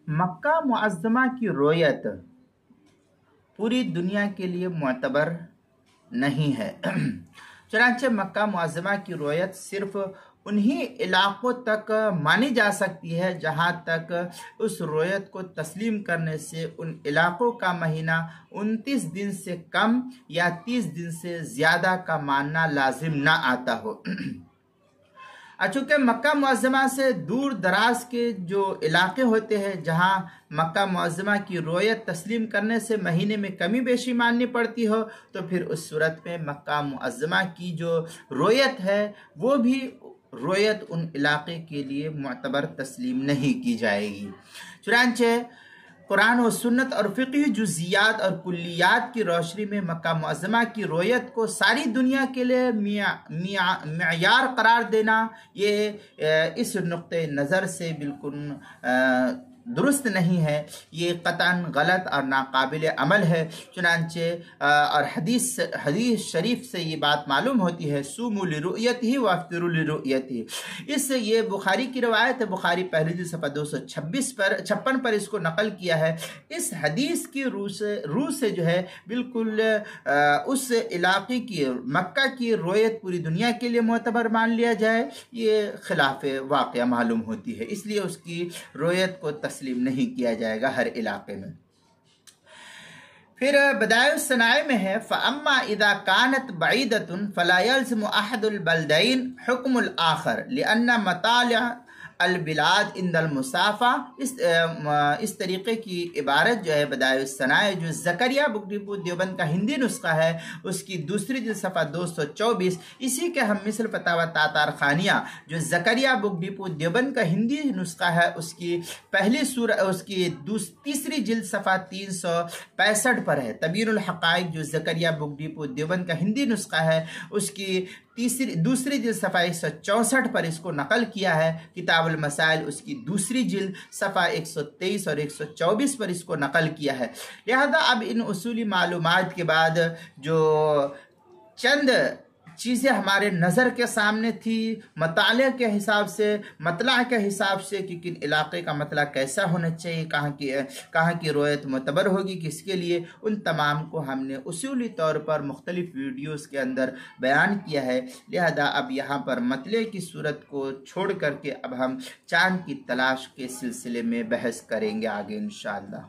مکہ معظمہ کی رویت پوری دنیا کے لیے معتبر نہیں ہے۔ چنانچہ مکہ معظمہ کی رویت صرف انہی علاقوں تک مانی جا سکتی ہے جہاں تک اس رویت کو تسلیم کرنے سے ان علاقوں کا مہینہ 29 دن سے کم یا 30 دن سے زیادہ کا ماننا لازم نہ آتا ہو۔ چونکہ مکہ معظمہ سے دور دراز کے جو علاقے ہوتے ہیں جہاں مکہ معظمہ کی رویت تسلیم کرنے سے مہینے میں کمی بیشی ماننی پڑتی ہو، تو پھر اس صورت میں مکہ معظمہ کی جو رویت ہے وہ بھی رویت ان علاقے کے لیے معتبر تسلیم نہیں کی جائے گی۔ چنانچہ قرآن و سنت اور فقہی جزیات اور کلیات کی روشنی میں مکہ معظمہ کی رویت کو ساری دنیا کے لیے معیار قرار دینا یہ اس نقطۂ نظر سے بالکل درست نہیں ہے، یہ قطعاً غلط اور ناقابل عمل ہے۔ چنانچہ اور حدیث شریف سے یہ بات معلوم ہوتی ہے، سوموا لرؤیتہ وافطروا لرؤیتہ۔ یہ بخاری کی روایت ہے، بخاری پہلی جلد صفحہ 256 پر اس کو نقل کیا ہے۔ اس حدیث کی روح سے جو ہے بالکل اس علاقے کی مکہ کی رویت پوری دنیا کے لیے معتبر مان لیا جائے، یہ خلاف واقعہ معلوم ہوتی ہے، اس لیے اس کی رویت کو تسلیم نہیں کیا جائے گا ہر علاقے میں۔ پھر بدائع الصنائع میں ہے فَأَمَّا إِذَا كَانَتْ بَعِيدَةٌ فَلَا يَلْزِمُ أَحَدُ الْبَلْدَيْنِ حُكْمُ الْآخَرِ لِأَنَّ مَطَالِعَ البلاد عند المسافہ۔ اس طریقے کی عبارت جو ہے بدائع الصنائع جو زکریہ بک ڈپو دیوبند کا ہندی نسخہ ہے اس کی دوسری جلد صفحہ 224، اسی کے ہم مثل فتاوی تاتار خانیہ جو زکریہ بک ڈپو دیوبند کا ہندی نسخہ ہے اس کی تیسری جلد صفحہ 365 پر ہے۔ تبیین الحقائق جو زکریہ بک ڈپو دیوبند کا ہندی نسخہ ہے اس کی دوسری جلد صفحہ 164 پر اس کو نقل کیا ہے۔ کتاب المسائل اس کی دوسری جلد صفحہ 123 اور 124 پر اس کو نقل کیا ہے۔ لہذا اب ان اصولی معلومات کے بعد جو چند چیزیں ہمارے نظر کے سامنے تھی مطالعہ کے حساب سے، مطلع کے حساب سے کہ کن علاقے کا مطلع کیسا ہونا چاہیے، کہاں کی روایت معتبر ہوگی کس کے لیے، ان تمام کو ہم نے اصولی طور پر مختلف ویڈیوز کے اندر بیان کیا ہے۔ لہذا اب یہاں پر مطلع کی صورت کو چھوڑ کر کے اب ہم چاند کی تلاش کے سلسلے میں بحث کریں گے آگے انشاءاللہ۔